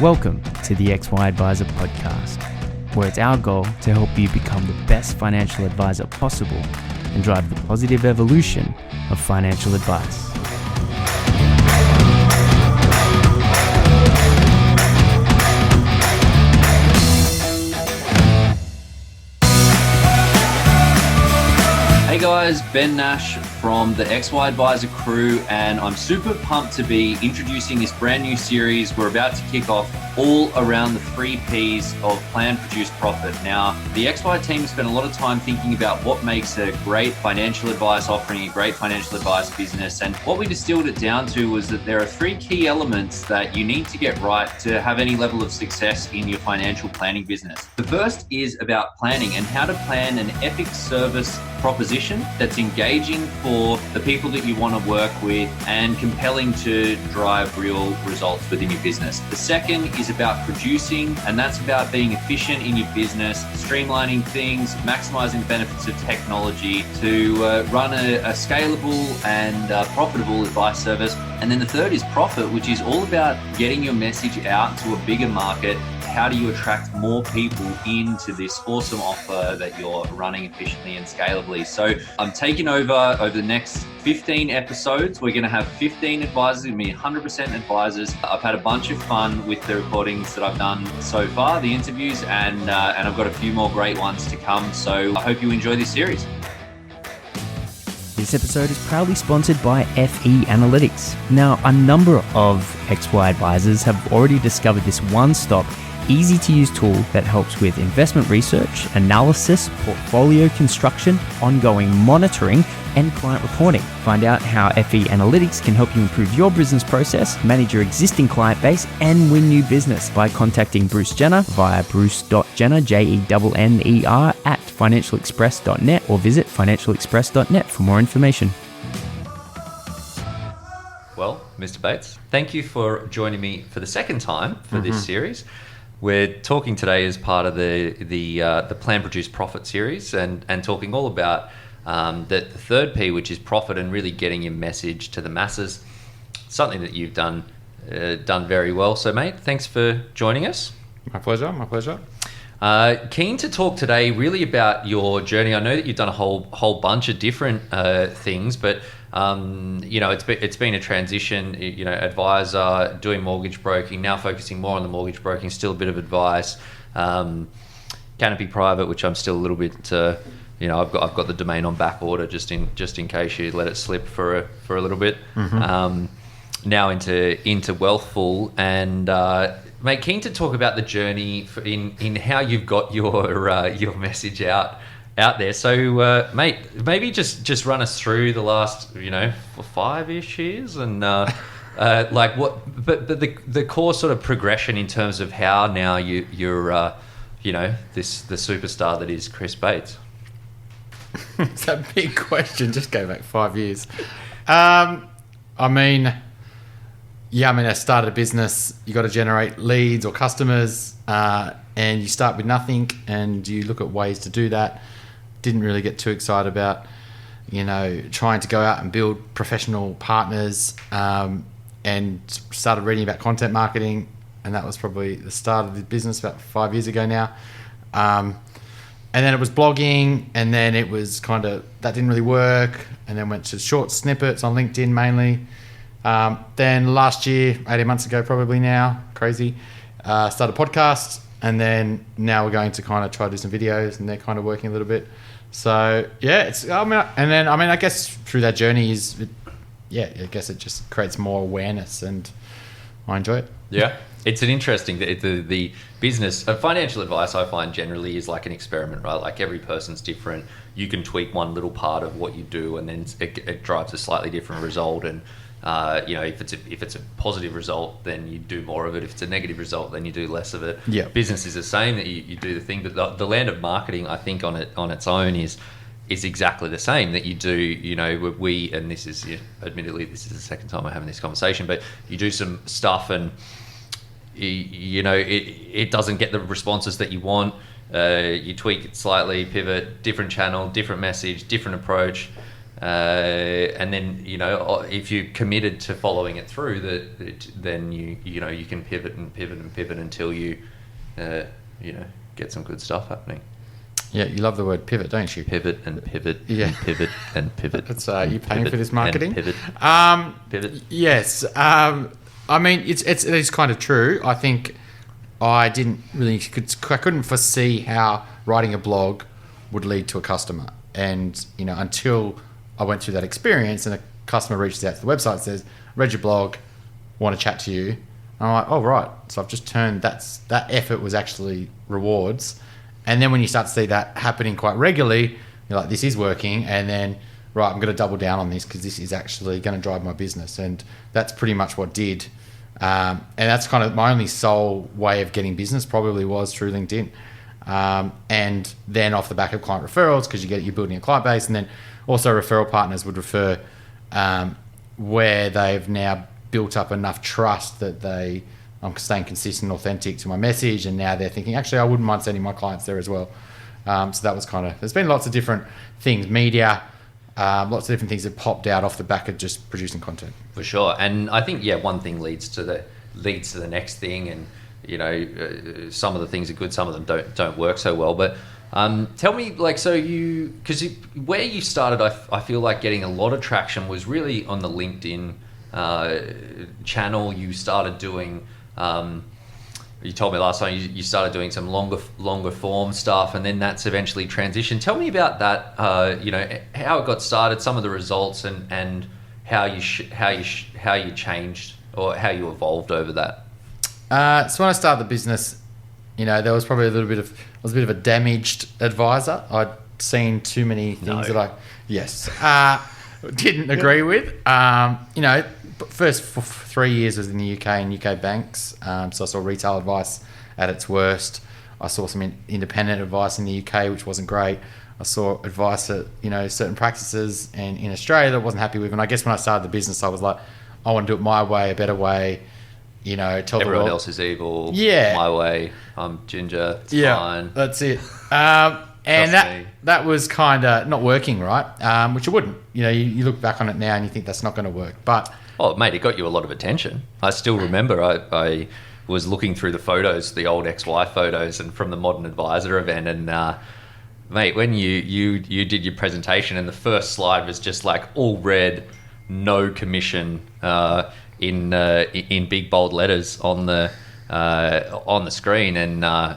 Welcome to the XY Advisor podcast, where it's our goal to help you become the best financial advisor possible and drive the positive evolution of financial advice. Hey guys, Ben Nash from the XY Advisor crew, and I'm super pumped to be introducing this brand new series we're about to kick off all around the 3 Ps of Plan, Produce, Profit. Now, the XY team spent a lot of time thinking about what makes a great financial advice offering, a great financial advice business, and what we distilled it down to was that there are 3 key elements that you need to get right to have any level of success in your financial planning business. The first is about planning and how to plan an epic service proposition that's engaging for the people that you want to work with and compelling to drive real results within your business. The second is about producing, and that's about being efficient in your business, streamlining things, maximizing the benefits of technology to run a scalable and profitable advice service. And then the third is profit, which is all about getting your message out to a bigger market. How do you attract more people into this awesome offer that you're running efficiently and scalably? So I'm taking over the next 15 episodes. We're going to have 15 advisors, going to be 100% advisors. I've had a bunch of fun with the recordings that I've done so far, the interviews, and I've got a few more great ones to come. So I hope you enjoy this series. This episode is proudly sponsored by FE Analytics. Now, a number of XY advisors have already discovered this one-stop, easy-to-use tool that helps with investment research, analysis, portfolio construction, ongoing monitoring, and client reporting. Find out how FE Analytics can help you improve your business process, manage your existing client base, and win new business by contacting Bruce Jenner via bruce.jenner, Jenner, at financialexpress.net, or visit financialexpress.net for more information. Well, Mr. Bates, thank you for joining me for the second time for this series. We're talking today as part of the Plan, Produce, Profit series, and talking all about the third P, which is profit, and really getting your message to the masses. Something that you've done very well. So, mate, thanks for joining us. My pleasure. Keen to talk today really about your journey. I know that you've done a whole bunch of different things, but it's been a transition. Advisor, doing mortgage broking, now focusing more on the mortgage broking. Still a bit of advice. Canopy Private, which I'm still a little bit. I've got the domain on back order just in case you let it slip for a little bit. Now into Wealthful, and mate, keen to talk about the journey in how you've got your message out there. So, mate, maybe just run us through the last 5-ish years, and like what, but the core sort of progression in terms of how now you're the superstar that is Chris Bates. It's a big question. Just go back 5 years. I started a business. You got to generate leads or customers, and you start with nothing, and you look at ways to do that. Didn't really get too excited about, trying to go out and build professional partners, and started reading about content marketing, and that was probably the start of the business about 5 years ago now. And then it was blogging, and then it was that didn't really work, and then went to short snippets on LinkedIn mainly. Then last year, 18 months ago probably now, crazy, started a podcast, and then now we're going to try to do some videos, and they're kind of working a little bit. So yeah, I guess through that journey I guess it just creates more awareness, and I enjoy it. Yeah, it's an interesting, the business of financial advice, I find generally is like an experiment, right? Like every person's different. You can tweak one little part of what you do, and then it drives a slightly different result. And if it's a positive result, then you do more of it. If it's a negative result, then you do less of it. Yeah. Business is the same, that you do the thing, but the land of marketing, I think on its own is exactly the same, that you do, we, and this is, admittedly, this is the second time we're having this conversation, but you do some stuff and, it doesn't get the responses that you want. You tweak it slightly, pivot, different channel, different message, different approach. and then if you're committed to following it through, then you can pivot until you get some good stuff happening. Yeah, you love the word pivot, don't you? Pivot and pivot. Yeah. And pivot and pivot. That's you paying for this marketing? Pivot. Pivot. Yes. I mean, it is kind of true. I think I couldn't foresee how writing a blog would lead to a customer, and until I went through that experience, and a customer reaches out to the website and says, "Read your blog, want to chat to you." And I'm like, "Oh right." So I've just turned that effort was actually rewards. And then when you start to see that happening quite regularly, you're like, this is working. And then, right, I'm going to double down on this because this is actually going to drive my business. And that's pretty much what did. And that's kind of my only sole way of getting business probably was through LinkedIn. And then off the back of client referrals, because you're building a client base. And then also referral partners would refer where they've now built up enough trust that I'm staying consistent and authentic to my message, and now they're thinking, actually, I wouldn't mind sending my clients there as well. So that was there's been lots of different things, media, lots of different things that popped out off the back of just producing content. For sure. And I think, one thing leads to the next thing, and some of the things are good, some of them don't work so well. But tell me, because where you started, I feel like getting a lot of traction was really on the LinkedIn channel. You started doing. You told me last time you started doing some longer form stuff, and then that's eventually transitioned. Tell me about that. How it got started, some of the results, and how you changed or how you evolved over that. So when I started the business, there was probably I was a bit of a damaged advisor. I'd seen too many things that I didn't agree with. First 3 years was in the UK and UK banks. So I saw retail advice at its worst. I saw some independent advice in the UK, which wasn't great. I saw advice at, certain practices and in Australia that I wasn't happy with. And I guess when I started the business, I was like, I want to do it my way, a better way. Tell everyone the world else is evil. Yeah. My way. I'm ginger. It's fine. That's it. And that was kind of not working, right? Which it wouldn't. You look back on it now and you think that's not going to work. But oh, mate, it got you a lot of attention. I still remember I was looking through the photos, the old XY photos, and from the Modern Advisor event, and mate, when you did your presentation, and the first slide was just like all red, no commission, in big bold letters on the screen, and I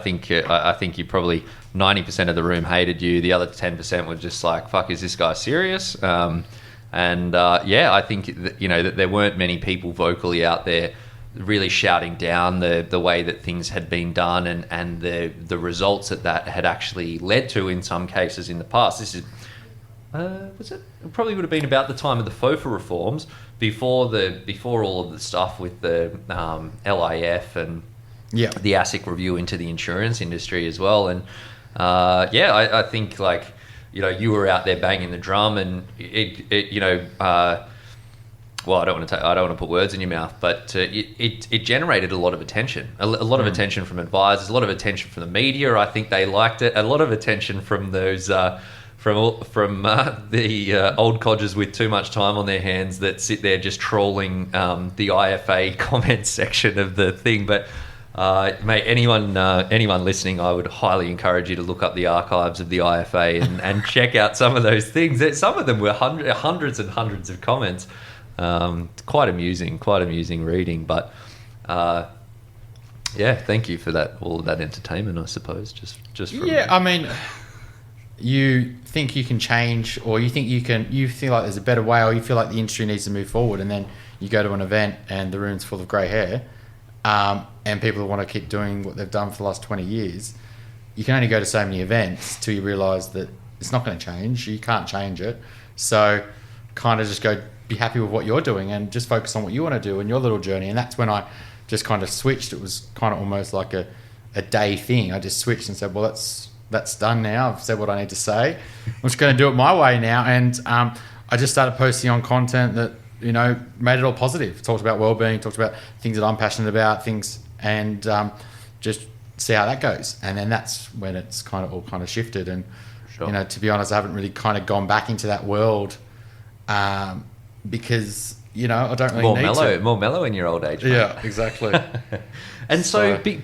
think you probably 90% of the room hated you. The other 10% were just like, "Fuck, is this guy serious?" I think that there weren't many people vocally out there really shouting down the way that things had been done and the results that had actually led to in some cases in the past. This is it probably would have been about the time of the FOFA reforms, before all of the stuff with the LIF and the ASIC review into the insurance industry as well. And I think you were out there banging the drum, and I don't want to put words in your mouth, but it generated a lot of attention, a lot of attention from advisors, a lot of attention from the media. I think they liked it, a lot of attention from those from the old codgers with too much time on their hands that sit there just trolling the IFA comments section of the thing. But mate, anyone listening, I would highly encourage you to look up the archives of the IFA and check out some of those things. Some of them were hundreds and hundreds of comments. Quite amusing reading. But thank you for that, all of that entertainment, I suppose. Just from I mean, you think you can change, or you feel like there's a better way, or you feel like the industry needs to move forward, and then you go to an event and the room's full of grey hair. And people want to keep doing what they've done for the last 20 years, you can only go to so many events till you realise that it's not going to change. You can't change it. So kind of just go be happy with what you're doing and just focus on what you want to do in your little journey. And that's when I just kind of switched. It was kind of almost like a day thing. I just switched and said, well, that's done now. I've said what I need to say. I'm just going to do it my way now. And I just started posting on content that, made it all positive. Talked about wellbeing, talked about things that I'm passionate about, and just see how that goes. And then that's when it's all kind of shifted. And Sure. You know, to be honest, I haven't really kind of gone back into that world because, you know, I don't really need to. More mellow in your old age, mate. Yeah, exactly. And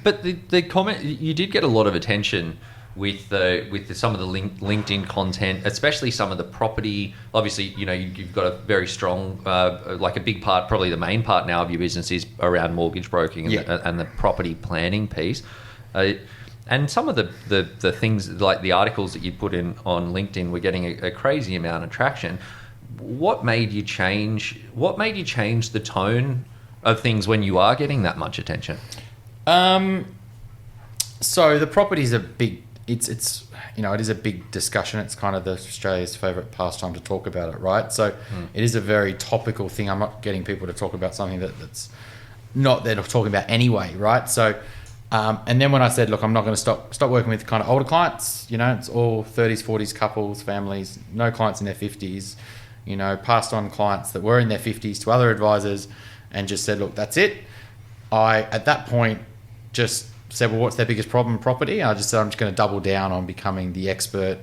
but the comment, you did get a lot of attention with some of the LinkedIn content, especially some of the property. Obviously, you know, you've got a very strong, like a big part, probably the main part now of your business is around mortgage broking and the property planning piece. And some of the things, like the articles that you put in on LinkedIn, were getting a crazy amount of traction. What made you change the tone of things when you are getting that much attention? So the property is a big. It's you know, it is a big discussion. It's kind of Australia's favourite pastime to talk about it, right? So it is a very topical thing. I'm not getting people to talk about something that's not they're talking about anyway, right? So, and then when I said, look, I'm not going to stop working with kind of older clients. You know, it's all 30s, 40s couples, families, no clients in their 50s. You know, passed on clients that were in their 50s to other advisors, and just said, look, that's it. I at that point just said, well, what's their biggest problem? Property. And I just said, I'm just going to double down on becoming the expert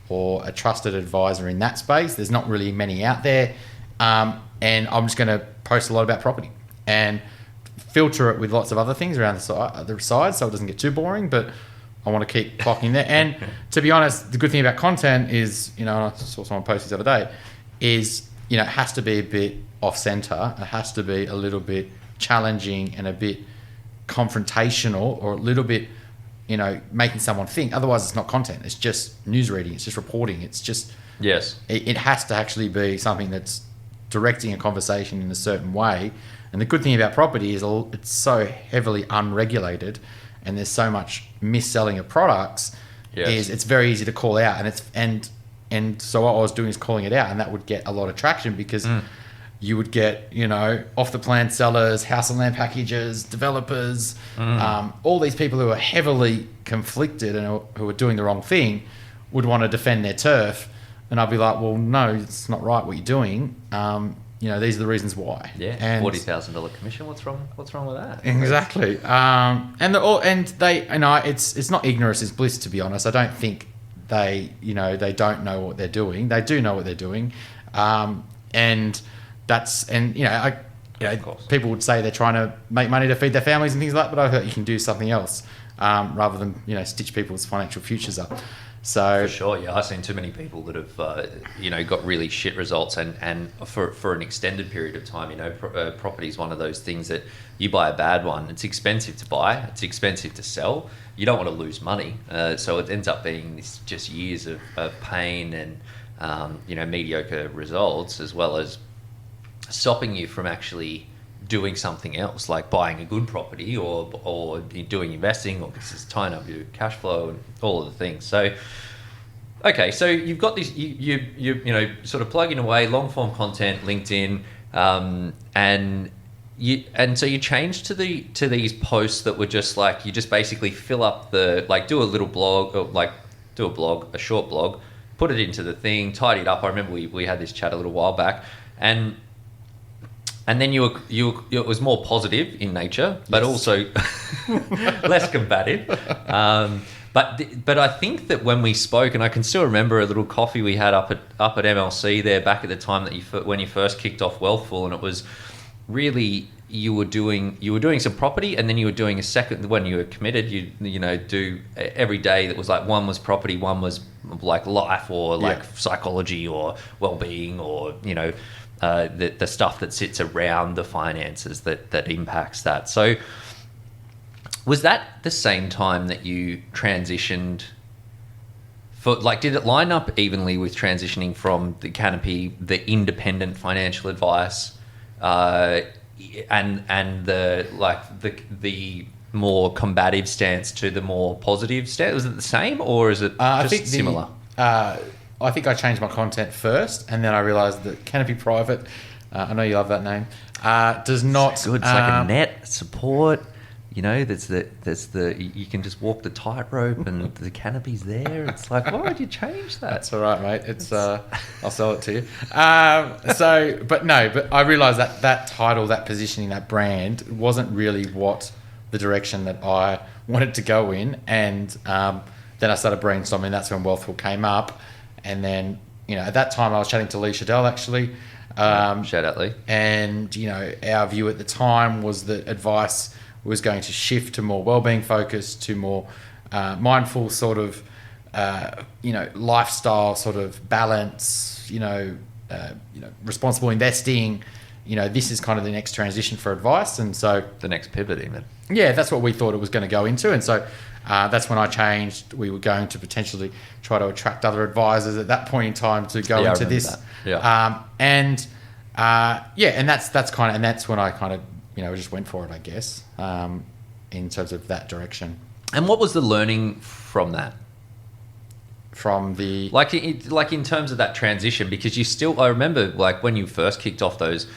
or a trusted advisor in that space. There's not really many out there. And I'm just going to post a lot about property and filter it with lots of other things around the side so it doesn't get too boring, but I want to keep clocking there. And to be honest, the good thing about content is, you know, and I saw someone post this the other day, is, you know, it has to be a bit off center. It has to be a little bit challenging and a bit confrontational, or a little bit, you know, making someone think. Otherwise it's not content, it's just news reading, it's just reporting, it's just, yes, it has to actually be something that's directing a conversation in a certain way. And the good thing about property is it's so heavily unregulated and there's so much mis-selling of products. Yes. Is it's very easy to call out, and so what I was doing is calling it out, and that would get a lot of traction because you would get, you know, off the plan sellers, house and land packages, developers, all these people who are heavily conflicted and who are doing the wrong thing would want to defend their turf. And I'd be like, well, no, it's not right what you're doing. You know, these are the reasons why. Yeah, and $40,000 commission. What's wrong with that? Exactly. It's not ignorance is bliss, to be honest. I don't think they don't know what they're doing. They do know what they're doing, people would say they're trying to make money to feed their families and things like that, but I thought you can do something else rather than, you know, stitch people's financial futures up. So for sure, yeah, I've seen too many people that have, got really shit results, and for an extended period of time. You know, property is one of those things that you buy a bad one, it's expensive to buy, it's expensive to sell. You don't want to lose money, so it ends up being this just years of pain and mediocre results, as well as stopping you from actually doing something else, like buying a good property or doing investing, or this is tying up your cash flow and all of the things. So, okay, so you've got this, you sort of plugging away long form content, LinkedIn, and so you changed to these posts that were just like, you just basically fill up do a little blog, or a short blog, put it into the thing, tidy it up. I remember we had this chat a little while back, and then it was more positive in nature, but also less combative. But I think that when we spoke, and I can still remember a little coffee we had up at MLC there back at the time when you first kicked off Wealthful, and it was really you were doing some property, and then you were doing a second when you were committed. You do every day that was like, one was property, one was like life or like psychology or well-being, or the stuff that sits around the finances that impacts that. So was that the same time that you transitioned did it line up evenly with transitioning from the Canopy, the independent financial advice, and the more combative stance to the more positive stance? Was it the same, or is it similar? I think I changed my content first, and then I realised that Canopy Private, I know you love that name, does not... So good. It's like a net support, there's the you can just walk the tightrope and the canopy's there. It's like, why would you change that? That's all right, mate. It's I'll sell it to you. But I realised that title, that positioning, that brand wasn't really what the direction that I wanted to go in, and then I started brainstorming. That's when Wealthful came up. And then, at that time I was chatting to Lee Shadell actually. Shout out, Lee. And, our view at the time was that advice was going to shift to more wellbeing focused, to more mindful sort of, lifestyle sort of balance, responsible investing. This is kind of the next transition for advice. And so The next pivot even. yeah, that's what we thought it was going to go into. And so that's when I changed. We were going to potentially try to attract other advisors at that point in time to go into this. That. Yeah. And that's kind of, and that's when I kind of, just went for it, I guess, in terms of that direction. And what was the learning from that? From the Like in terms of that transition, because I remember like when you first kicked off the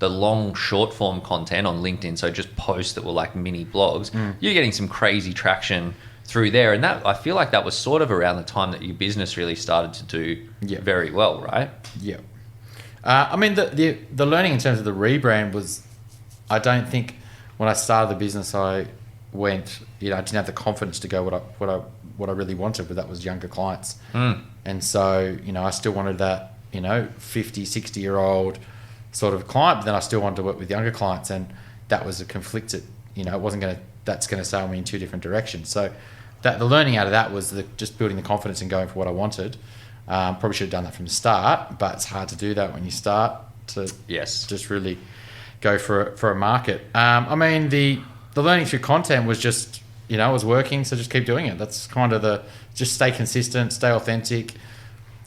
long short form content on LinkedIn, so just posts that were like mini blogs, you're getting some crazy traction through there. And that, I feel like that was sort of around the time that your business really started to do very well, right? Yeah. I mean, the learning in terms of the rebrand was, I don't think when I started the business, I went, I didn't have the confidence to go what I really wanted, but that was younger clients. And so, I still wanted that, 50, 60-year-old sort of client, but then I still wanted to work with younger clients, and that was a conflicted, it wasn't that's going to sail me in two different directions. So the learning out of that was just building the confidence and going for what I wanted. Probably should have done that from the start, but it's hard to do that when you start to just really go for a market. I mean, the learning through content was just, it was working, so just keep doing it. That's kind of just stay consistent, stay authentic,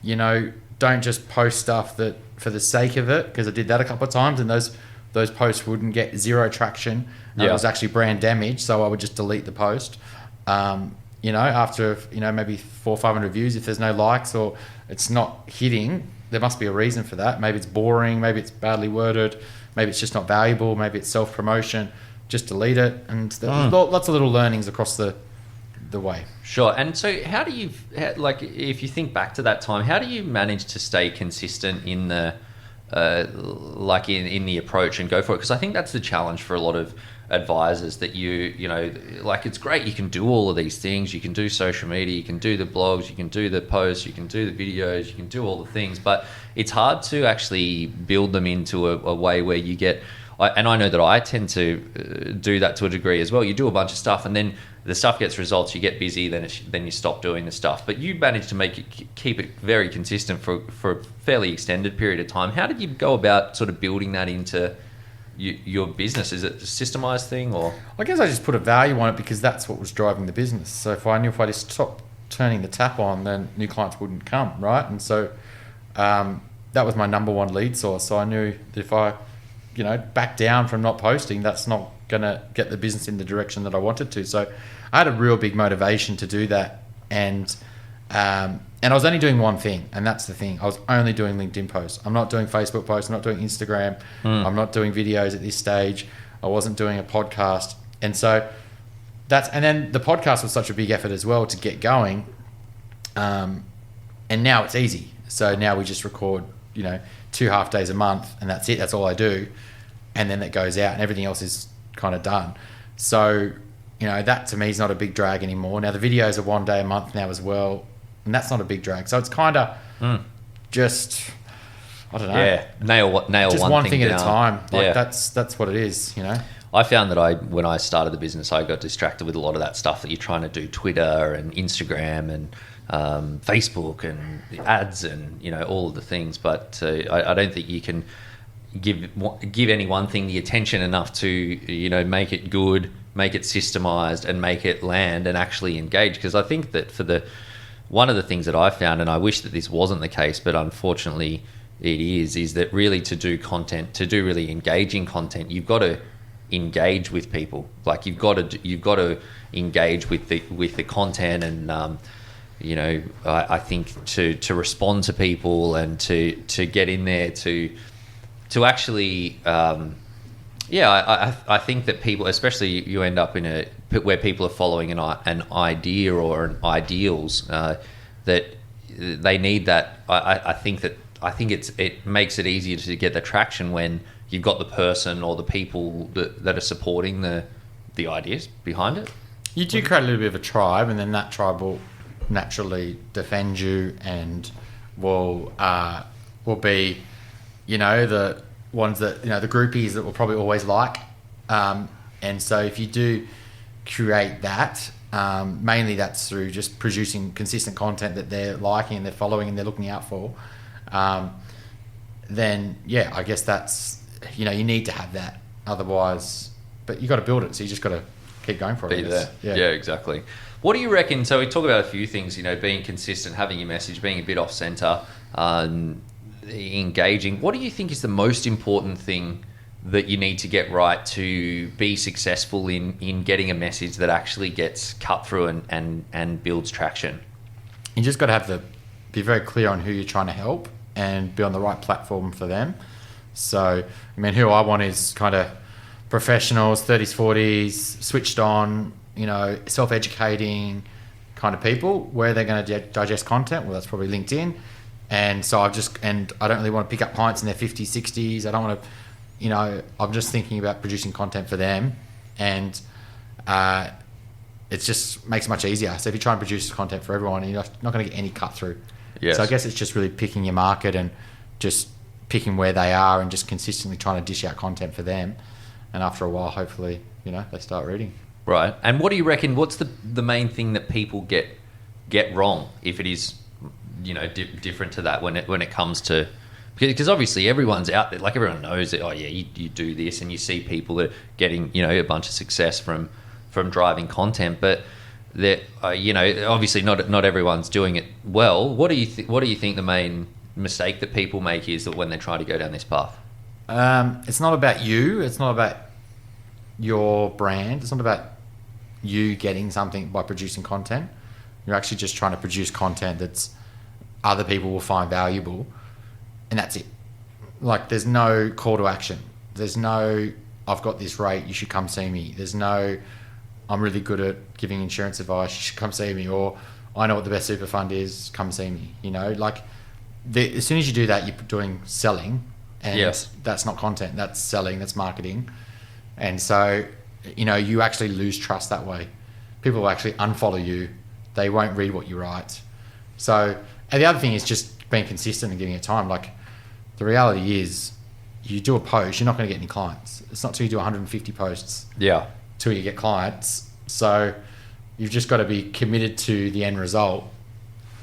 don't just post stuff that for the sake of it, because I did that a couple of times and those posts wouldn't get zero traction. It was actually brand damage, so I would just delete the post. After, maybe 400 or 500 views, if there's no likes or it's not hitting, there must be a reason for that. Maybe it's boring, maybe it's badly worded, maybe it's just not valuable, maybe it's self-promotion. Just delete it. And lots of little learnings across the way. Sure. And so how do you, like, if you think back to that time, how do you manage to stay consistent in the, in the approach and go for it? Because I think that's the challenge for a lot of advisors, that it's great, you can do all of these things, you can do social media, you can do the blogs, you can do the posts, you can do the videos, you can do all the things, but it's hard to actually build them into a way where you get, and I know that I tend to do that to a degree as well. You do a bunch of stuff and then the stuff gets results, you get busy, then you stop doing the stuff. But you managed to keep it very consistent for a fairly extended period of time. How did you go about sort of building that into your business? Is it a systemized thing, or? I guess I just put a value on it because that's what was driving the business. So if I knew if I just stopped turning the tap on, then new clients wouldn't come, right? And so that was my number one lead source. So I knew that if I back down from not posting, that's not going to get the business in the direction that I wanted to. So I had a real big motivation to do that. And I was only doing one thing, and that's the thing. I was only doing LinkedIn posts. I'm not doing Facebook posts. I'm not doing Instagram. I'm not doing videos at this stage. I wasn't doing a podcast. And so and then the podcast was such a big effort as well to get going. And now it's easy. So now we just record, 2 half days a month, and that's it. That's all I do. And then that goes out and everything else is kind of done. So, that to me is not a big drag anymore. Now the videos are 1 day a month now as well, and that's not a big drag. So it's kind of just, I don't know. Yeah, nail just one thing at down. a time. Like that's what it is, I found that when I started the business, I got distracted with a lot of that stuff that you're trying to do, Twitter and Instagram and Facebook and the ads and all of the things. But I don't think you can give any one thing the attention enough to make it good, make it systemized, and make it land and actually engage. Because I think that one of the things that I found, and I wish that this wasn't the case, but unfortunately it is that really to do content, to do really engaging content, you've got to engage with people. Like you've got to engage with the content, and I think to respond to people and to get in there to actually I think that people, especially you end up in where people are following an idea or an ideals that they need that. I think it makes it easier to get the traction when you've got the person or the people that are supporting the ideas behind it. You do create a little bit of a tribe, and then that tribe will naturally defend you and will be, the ones that, the groupies that will probably always like. And so if you do create that, mainly that's through just producing consistent content that they're liking and they're following and they're looking out for, then yeah, I guess that's, you need to have that. Otherwise, but you got to build it. So you just got to keep going for it. Be there. Yeah, exactly. What do you reckon? So we talk about a few things, being consistent, having your message, being a bit off center, engaging. What do you think is the most important thing that you need to get right to be successful in getting a message that actually gets cut through and builds traction? You just got to be very clear on who you're trying to help and be on the right platform for them. So, who I want is kind of professionals, 30s, 40s, switched on, self-educating kind of people. Where they're going to digest content? Well, that's probably LinkedIn. And so I don't really want to pick up clients in their 50s, 60s. I don't want to, I'm just thinking about producing content for them. And it just makes it much easier. So if you try and produce content for everyone, you're not going to get any cut through. Yes. So I guess it's just really picking your market and just picking where they are and just consistently trying to dish out content for them. And after a while, hopefully, they start reading. Right. And what do you reckon, what's the main thing that people get wrong if it is, different to that when it comes to, because obviously everyone's out there, like everyone knows that, you do this and you see people that are getting, a bunch of success from driving content, but that, obviously not everyone's doing it well. What do you think the main mistake that people make is that when they try to go down this path? It's not about you. It's not about your brand. It's not about you getting something by producing content. You're actually just trying to produce content that's other people will find valuable, and that's it. Like, there's no call to action. There's no, I've got this rate, you should come see me. There's no, I'm really good at giving insurance advice, you should come see me. Or, I know what the best super fund is, come see me. As soon as you do that, you're doing selling. And yes. That's not content, that's selling, that's marketing. And so, you actually lose trust that way. People will actually unfollow you. They won't read what you write. So, and the other thing is just being consistent and giving it time. Like, the reality is, you do a post, you're not going to get any clients. It's not till you do 150 posts till you get clients. So, you've just got to be committed to the end result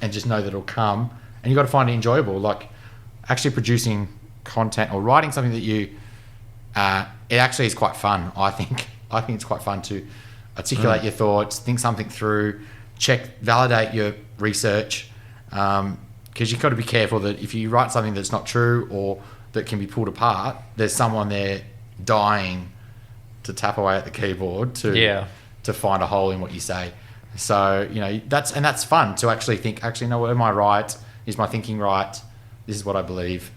and just know that it'll come. And you've got to find it enjoyable. Like, actually producing content or writing something that you it actually is quite fun. I think it's quite fun to articulate your thoughts, think something through, validate your research, because you've got to be careful that if you write something that's not true or that can be pulled apart, there's someone there dying to tap away at the keyboard to find a hole in what you say. So that's fun to actually think, no, am I right? Is my thinking right? This is what I believe.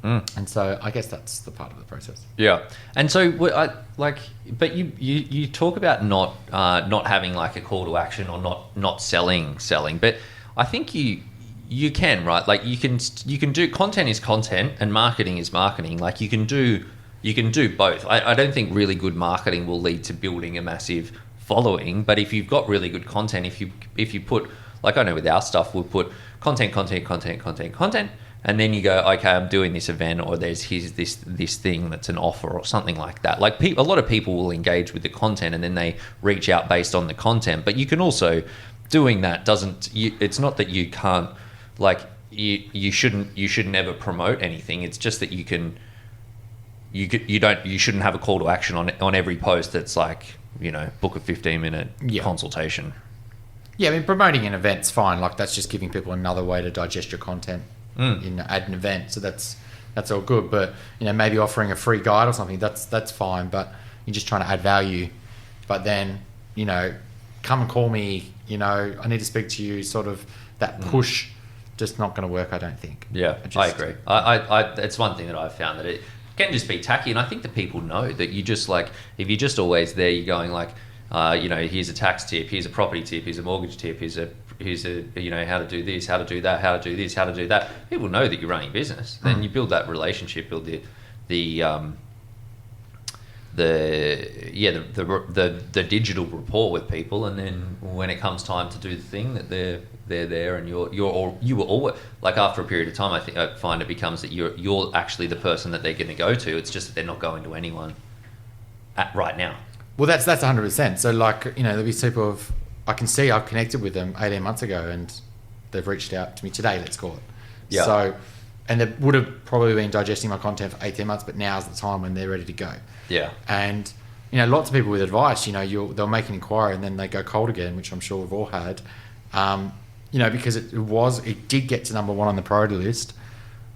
And so I guess that's the part of the process. Yeah. And so but you talk about not having like a call to action or not selling, but I think you can, right? Like you can do, content is content and marketing is marketing. Like you can do both. I don't think really good marketing will lead to building a massive following, but if you've got really good content, if you put, like I know with our stuff, we'll put content, and then you go, okay, I'm doing this event, or here's this thing that's an offer or something like that. Like a lot of people will engage with the content and then they reach out based on the content. But you can also, doing that it's not that you can't, like you should never promote anything. It's just that you shouldn't have a call to action on every post that's like, book a 15-minute consultation. Yeah, promoting an event's fine. Like that's just giving people another way to digest your content. At an event, so that's all good. But maybe offering a free guide or something, that's fine. But you're just trying to add value. But then come and call me. I need to speak to you. Sort of that push, just not going to work. I don't think. Yeah, I agree. I it's one thing that I've found that it can just be tacky, and I think that people know that you just like if you're just always there, you're going like, here's a tax tip, here's a property tip, here's a mortgage tip, here's a how to do this, how to do that, how to do this, how to do that. People know that you're running a business. Then you build that relationship, build the the digital rapport with people, and then when it comes time to do the thing, that they're there, and you were always, like, after a period of time, I find it becomes that you're actually the person that they're going to go to. It's just that they're not going to anyone right now. Well, that's 100%. So, like, you know, there'll be people I can see I've connected with them 18 months ago, and they've reached out to me today, let's call it. Yeah. So, and they would have probably been digesting my content for 18 months, but now's the time when they're ready to go. Yeah. And, you know, lots of people with advice, you know, they'll make an inquiry and then they go cold again, which I'm sure we've all had. You know, because it did get to number 1 on the priority list,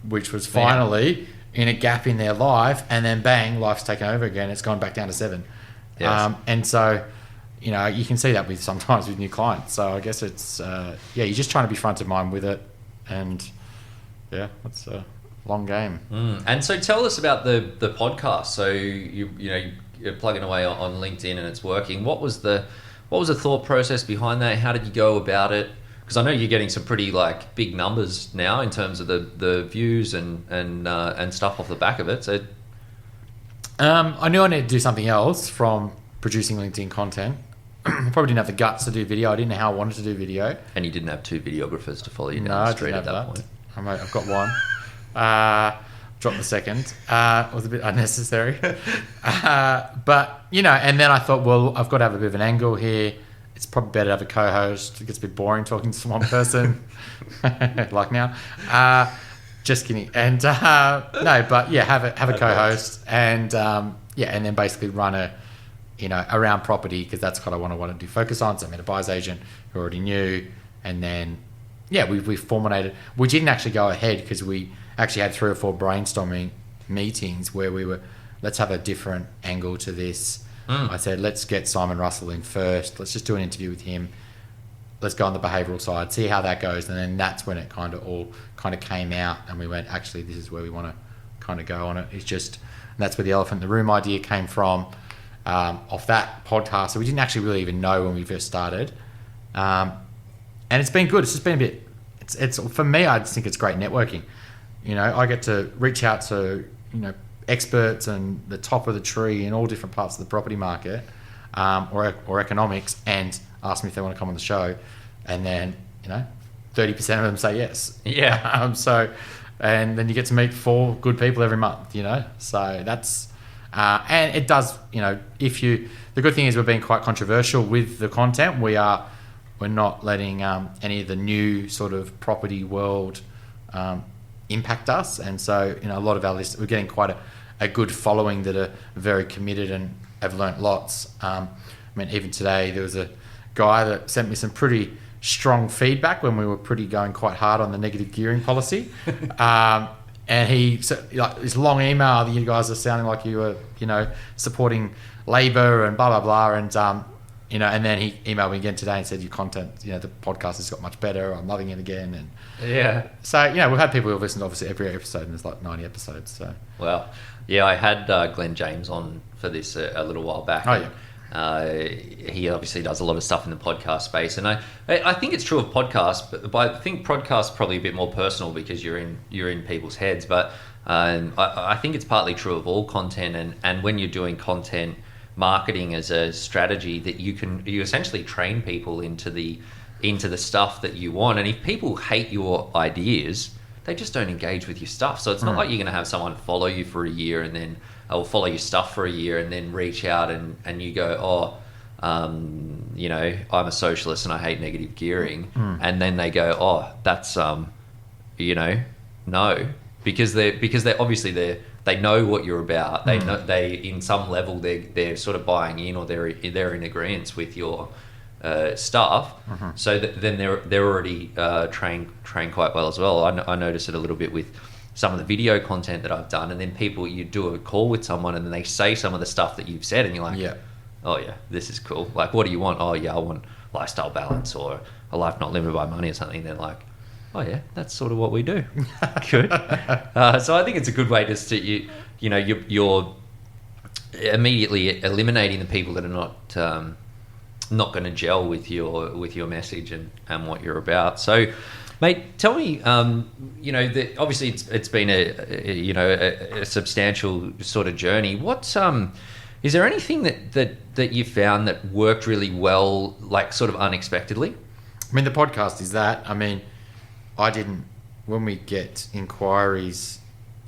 which was finally in a gap in their life, and then bang, life's taken over again. It's gone back down to 7. Yes. And so, you know, you can see that sometimes with new clients. So I guess it's, you're just trying to be front of mind with it. And yeah, it's a long game. And so tell us about the podcast. So you're plugging away on LinkedIn and it's working. What was the thought process behind that? How did you go about it? Because I know you're getting some pretty like big numbers now in terms of the views and stuff off the back of it. So I knew I needed to do something else from producing LinkedIn content. I probably didn't have the guts to do video. I didn't know how I wanted to do video. And you didn't have 2 videographers to follow you down No, the I street didn't at have that that. point. I've got one. Dropped the second. It was a bit unnecessary. But, you know, and then I thought, well, I've got to have a bit of an angle here. It's probably better to have a co-host. It gets a bit boring talking to one person, like now. Just kidding. And no, but yeah, have a co-host, and and then basically run around property, because that's kind of what I want to do. Focus on. So I met a buyer's agent who already knew, and then we formulated. We didn't actually go ahead because we actually had 3 or 4 brainstorming meetings where we were, let's have a different angle to this. I said, let's get Simon Russell in first. Let's just do an interview with him. Let's go on the behavioural side, see how that goes. And then that's when it all came out, and we went, actually, this is where we want to kind of go on it. It's just, and that's where the elephant in the room idea came from, off that podcast. So we didn't actually really even know when we first started. And it's been good. It's just been a bit, it's for me, I just think it's great networking. You know, I get to reach out to, experts and the top of the tree in all different parts of the property market, or economics, and ask me if they want to come on the show, and then 30% of them say yes. Yeah. And then you get to meet 4 good people every month. So that's and it does. The good thing is we're being quite controversial with the content. We're not letting any of the new sort of property world impact us, and so a lot of our listeners, we're getting quite a good following that are very committed and have learnt lots. I mean, even today there was a guy that sent me some pretty strong feedback when we were going quite hard on the negative gearing policy, and he said, this long email that you guys are sounding like you were supporting Labor and blah blah blah, and then he emailed me again today and said, your content, the podcast has got much better. I'm loving it again. And yeah. So, we've had people who've listened obviously every episode, and there's like 90 episodes. So. Well, yeah, I had Glenn James on for this a little while back. Oh, yeah. He obviously does a lot of stuff in the podcast space, and I think it's true of podcasts, but I think podcasts are probably a bit more personal because you're in people's heads. But I think it's partly true of all content, and when you're doing content marketing as a strategy, that you essentially train people into the stuff that you want. And if people hate your ideas, they just don't engage with your stuff. So it's not like you're going to have someone follow you for a year and then follow your stuff for a year and then reach out and you go, I'm a socialist and I hate negative gearing. And then they go, that's, no, because they're obviously they know what you're about. They know, in some level they're sort of buying in, or they're in agreement with your stuff. So then they're already trained quite well as well. I notice it a little bit with some of the video content that I've done, and then you do a call with someone and then they say some of the stuff that you've said, and you're like, oh yeah, this is cool. Like, what do you want? Oh yeah, I want lifestyle balance or a life not limited by money or something. They're like, oh yeah, that's sort of what we do. Good. So I think it's a good way just to you're immediately eliminating the people that are not going to gel with your message and what you're about. So, mate, tell me, obviously it's been a substantial sort of journey. What's Is there anything that you found that worked really well, like sort of unexpectedly? I mean, the podcast is that. I mean, when we get inquiries,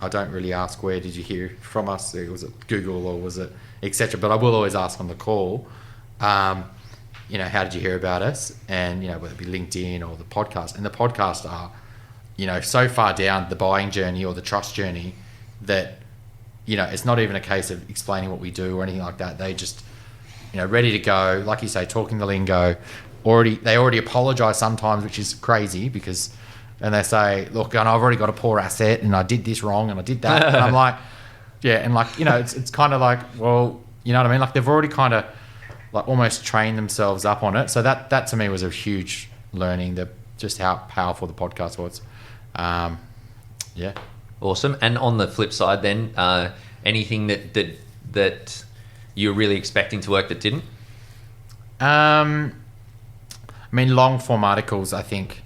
I don't really ask, where did you hear from us? Was it Google or was it etc. But I will always ask on the call, how did you hear about us? And, whether it be LinkedIn or the podcast. And the podcasts are, so far down the buying journey or the trust journey that, it's not even a case of explaining what we do or anything like that. They just, ready to go. Like you say, talking the lingo. They already apologise sometimes, which is crazy because... And they say, look, and I've already got a poor asset and I did this wrong and I did that. And I'm like, yeah. And like, it's kind of like, well, you know what I mean? Like they've already kind of like almost trained themselves up on it. So that to me was a huge learning, just how powerful the podcast was. Yeah. Awesome. And on the flip side then, anything that you're really expecting to work that didn't? I mean, long form articles, I think,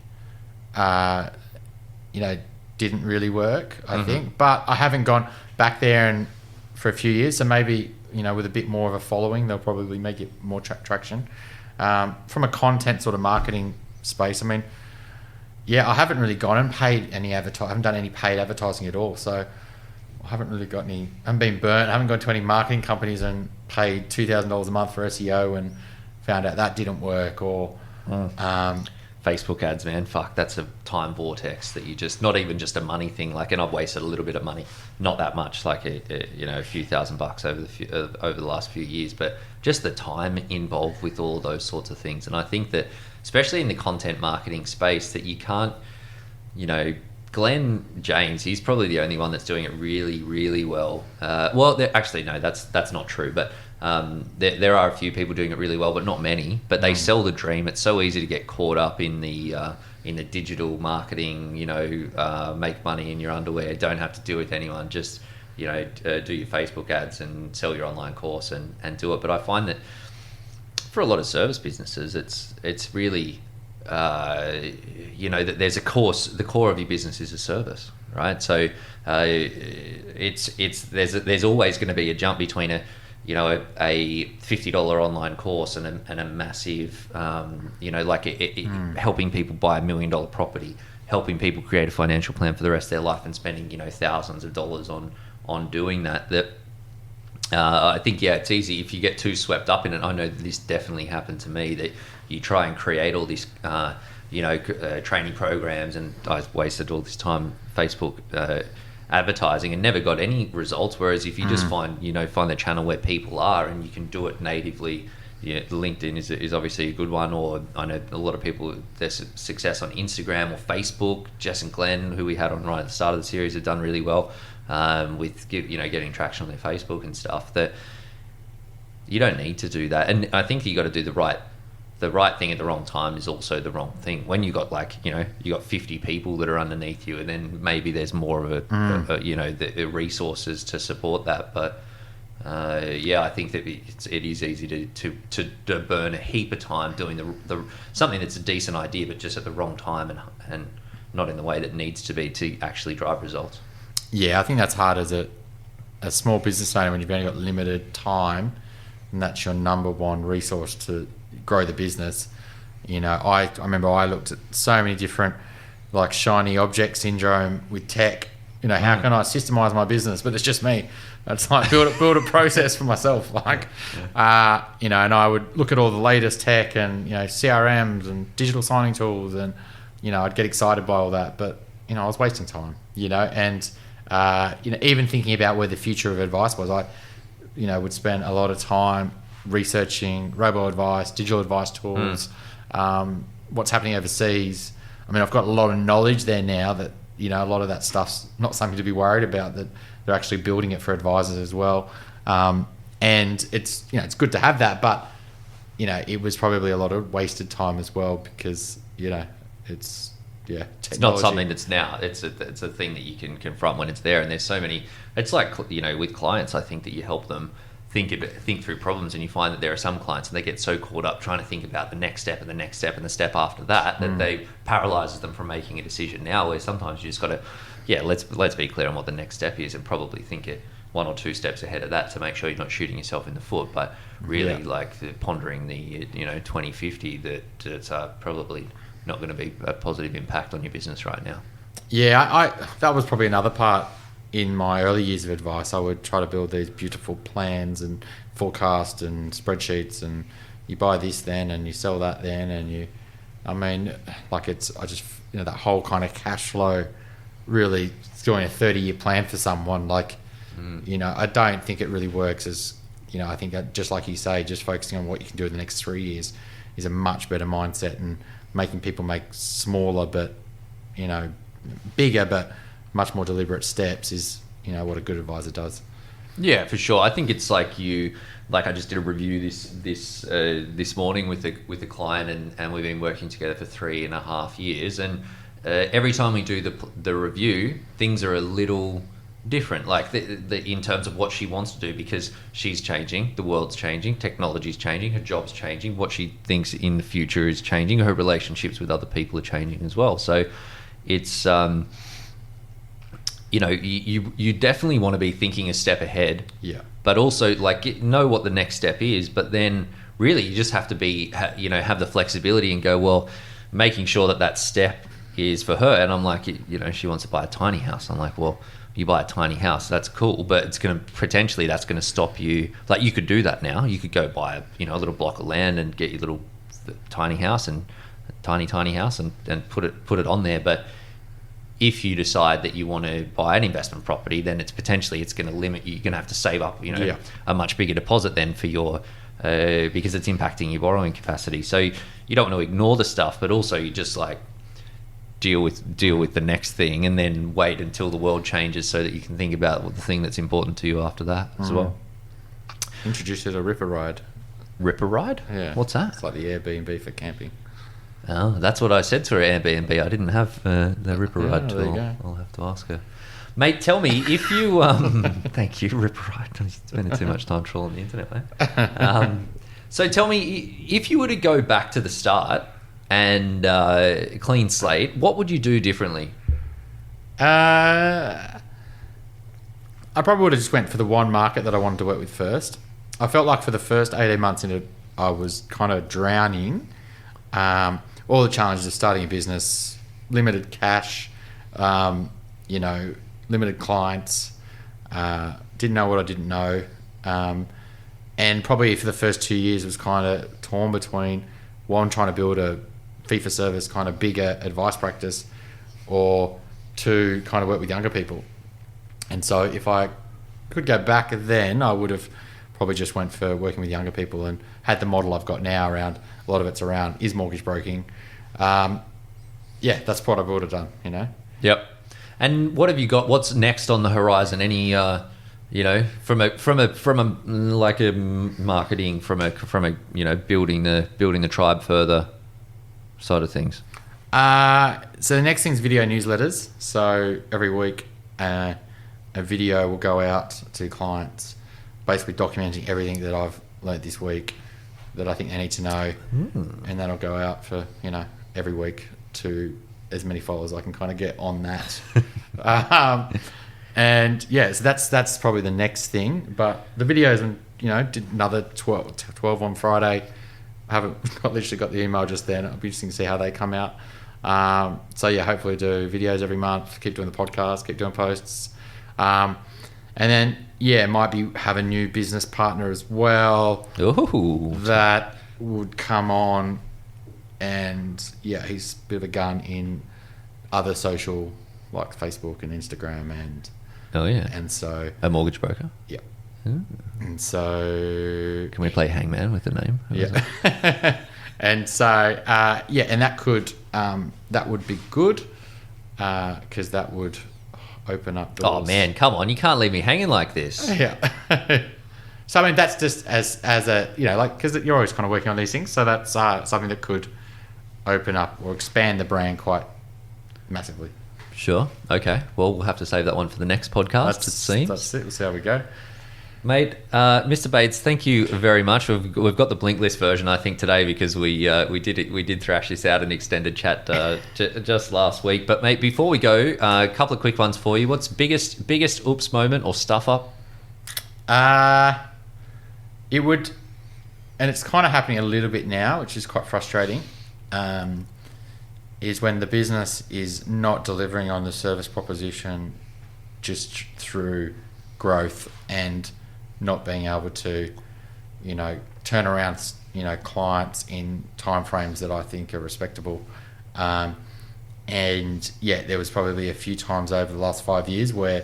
didn't really work, I think. But I haven't gone back there for a few years. So maybe, with a bit more of a following, they'll probably make it more traction. From a content sort of marketing space, I mean, yeah, I haven't really gone and paid any I haven't done any paid advertising at all. So I haven't really got any, I haven't been burnt. I haven't gone to any marketing companies and paid $2,000 a month for SEO and found out that didn't work or... Facebook ads, man, fuck, that's a time vortex that you just, not even just a money thing, like, and I've wasted a little bit of money, not that much, like a few $1,000 over the last few years, but just the time involved with all those sorts of things. And I think that, especially in the content marketing space, that you can't, Glenn James, he's probably the only one that's doing it really, really well. Actually, no, that's not true, but there are a few people doing it really well, but not many. But they sell the dream. It's so easy to get caught up in the digital marketing. Make money in your underwear. Don't have to deal with anyone. Just do your Facebook ads and sell your online course and do it. But I find that for a lot of service businesses, it's really that there's a course. The core of your business is a service, right? So there's always going to be a jump between a $50 online course and a massive, helping people buy $1 million property, helping people create a financial plan for the rest of their life and spending, thousands of dollars on doing that. I think, it's easy if you get too swept up in it. I know this definitely happened to me, that you try and create all this, training programs, and I wasted all this time Facebook advertising and never got any results. Whereas if you just find the channel where people are and you can do it natively, LinkedIn is obviously a good one. Or I know a lot of people, there's success on Instagram or Facebook. Jess and Glenn, who we had on right at the start of the series, have done really well with getting traction on their Facebook and stuff. That you don't need to do that, and I think you got to do the right thing at the wrong time is also the wrong thing. When you got you got 50 people that are underneath you, and then maybe there's more of the resources to support that. But I think that it is easy to burn a heap of time doing the something that's a decent idea, but just at the wrong time and not in the way that needs to be to actually drive results. Yeah, I think that's hard as a small business owner when you've only got limited time, and that's your number one resource to grow the business. I remember I looked at so many different like shiny object syndrome with tech. How can I systemize my business? But it's just me. It's like build a process for myself. Like, and I would look at all the latest tech and CRMs and digital signing tools, and I'd get excited by all that. But I was wasting time. And even thinking about where the future of advice was, I would spend a lot of time researching robo-advice, digital advice tools, what's happening overseas. I mean, I've got a lot of knowledge there now that, a lot of that stuff's not something to be worried about, that they're actually building it for advisors as well. And it's, it's good to have that, but, it was probably a lot of wasted time as well because, it's not something that's now. It's a thing that you can confront when it's there, and there's so many. It's like with clients, I think that you help them think through problems, and you find that there are some clients and they get so caught up trying to think about the next step and the next step and the step after that they paralyzes them from making a decision now. Where sometimes you just got to, let's be clear on what the next step is and probably think it one or two steps ahead of that to make sure you're not shooting yourself in the foot. But really, pondering the 2050, that it's probably not going to be a positive impact on your business right now. Yeah, I that was probably another part in my early years of advice. I would try to build these beautiful plans and forecast and spreadsheets, and you buy this then and you sell that then, and that whole kind of cash flow, really doing a 30-year plan for someone, I don't think it really works as, I think that, just like you say, just focusing on what you can do in the next 3 years is a much better mindset, and making people make smaller but, bigger but much more deliberate steps is, what a good advisor does. Yeah, for sure. I think it's like I just did a review this morning with a client, and we've been working together for 3.5 years, and every time we do the review, things are a little different, like in terms of what she wants to do, because she's changing, the world's changing, technology's changing, her job's changing, what she thinks in the future is changing, her relationships with other people are changing as well. So it's you definitely want to be thinking a step ahead, but also know what the next step is. But then really you just have to have the flexibility and go, well, making sure that step is for her. And I'm like, she wants to buy a tiny house. I'm like, well, you buy a tiny house, that's cool, but it's going to potentially, that's going to stop you. Like, you could do that now. You could go buy a little block of land and get your little tiny house and tiny house and put it on there. But if you decide that you want to buy an investment property, then it's going to limit you. You're going to have to save up, a much bigger deposit then for your, because it's impacting your borrowing capacity. So you don't want to ignore the stuff, but also you just deal with the next thing, and then wait until the world changes so that you can think about the thing that's important to you after that as well. Introduced as a Ripper Ride. Ripper Ride? Yeah. What's that? It's like the Airbnb for camping. Oh, that's what I said to her, Airbnb. I didn't have the Ripper Ride tool. I'll have to ask her. Mate, tell me, if you... thank you, Ripper Ride. I'm spending too much time trawling the internet, mate. So tell me, if you were to go back to the start and clean slate, what would you do differently? I probably would have just went for the one market that I wanted to work with first. I felt like for the first 18 months in it, I was kind of drowning. All the challenges of starting a business, limited cash, limited clients, didn't know what I didn't know. And probably for the first 2 years was kind of torn between, one, trying to build a fee-for-service kind of bigger advice practice, or two, kind of work with younger people. And so if I could go back then, I would have probably just went for working with younger people and had the model I've got now around, a lot of it's around is mortgage broking. That's what I would have done, Yep. And what have you got? What's next on the horizon? Any, from a marketing, from a building the tribe further side of things? So the next thing's video newsletters. So every week, a video will go out to clients, basically documenting everything that I've learned this week that I think they need to know, and that'll go out for every week to as many followers I can kind of get on that. So that's probably the next thing. But the videos, did another 12 on Friday. I haven't literally got the email just then. It'll be interesting to see how they come out. Hopefully do videos every month, keep doing the podcast, keep doing posts. And then, might have a new business partner as well. Ooh. That would come on, and he's a bit of a gun in other social, like Facebook and Instagram, and so a mortgage broker. Yeah. And so can we play Hangman with the name? And so and that would be good, because that would open up doors. Oh man, come on, you can't leave me hanging like this. So I mean, that's just as a because you're always kind of working on these things, so that's something that could open up or expand the brand quite massively. Sure. Okay. Well, we'll have to save that one for the next podcast. It seems. That's it. We'll see how we go. Mate, Mr. Bates, thank you very much. We've got the Blink List version, I think, today, because we did thrash this out in extended chat just last week. But mate, before we go, a couple of quick ones for you. What's biggest oops moment or stuff up It would, and it's kind of happening a little bit now, which is quite frustrating, is when the business is not delivering on the service proposition just through growth and not being able to, turn around, clients in timeframes that I think are respectable. And yeah, there was probably a few times over the last 5 years where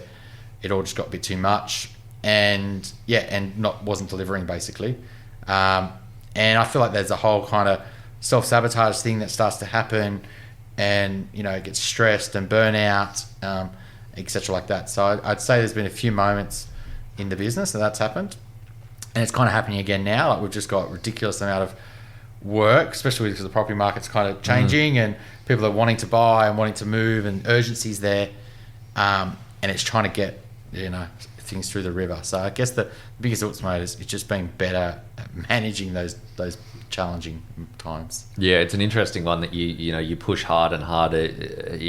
it all just got a bit too much, and wasn't delivering basically. And I feel like there's a whole kind of self-sabotage thing that starts to happen, and it gets stressed and burnout, etc. like that. So I'd say there's been a few moments in the business that's happened, and it's kind of happening again now. Like, we've just got a ridiculous amount of work, especially because the property market's kind of changing and people are wanting to buy and wanting to move, and urgency's there, and it's trying to get things through the river. So I guess the biggest ultimate is just being better at managing those challenging times. Yeah, it's an interesting one that you push hard and harder,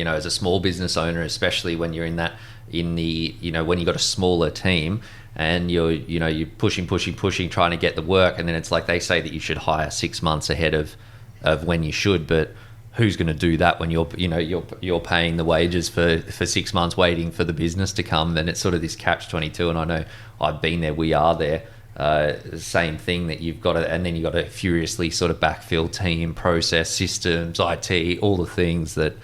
as a small business owner, especially when you're when you've got a smaller team and you're pushing, trying to get the work, and then it's like they say that you should hire 6 months ahead of when you should, but who's going to do that when you're paying the wages for 6 months waiting for the business to come? Then it's sort of this catch-22, and I know I've been there, we are there. Same thing, that you've got to, and then you've got to furiously sort of backfill team, process, systems, IT, all the things that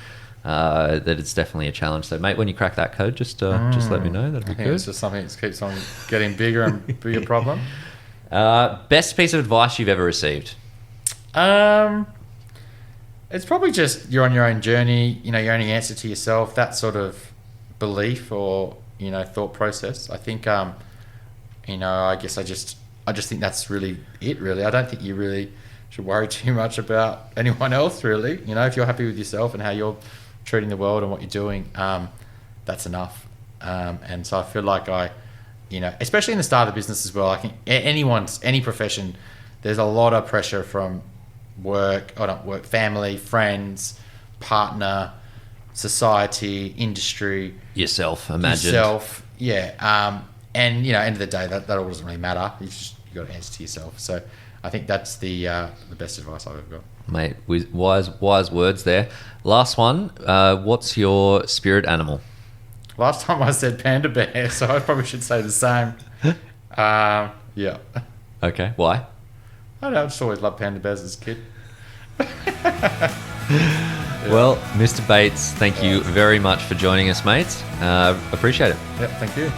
it's definitely a challenge. So, mate, when you crack that code, just let me know. That'd be good. It's just something that keeps on getting bigger and bigger problem. Best piece of advice you've ever received? It's probably just you're on your own journey. Your only answer to yourself. That sort of belief or thought process. I think I guess I just think that's really it. Really, I don't think you really should worry too much about anyone else. Really, if you're happy with yourself and how you're treating the world and what you're doing, that's enough. And so I feel like especially in the start of the business as well. I think any profession, there's a lot of pressure from family, friends, partner, society, industry, yourself, imagine. Yeah. And end of the day, that all doesn't really matter. You got to answer to yourself. So I think that's the best advice I've ever got. Mate, wise words there. Last one. What's your spirit animal? Last time I said panda bear, so I probably should say the same. Yeah. Okay. Why? I don't know, I just always loved panda bears as a kid. Well, Mr. Bates, thank you very much for joining us, mate. Appreciate it. Yeah, thank you.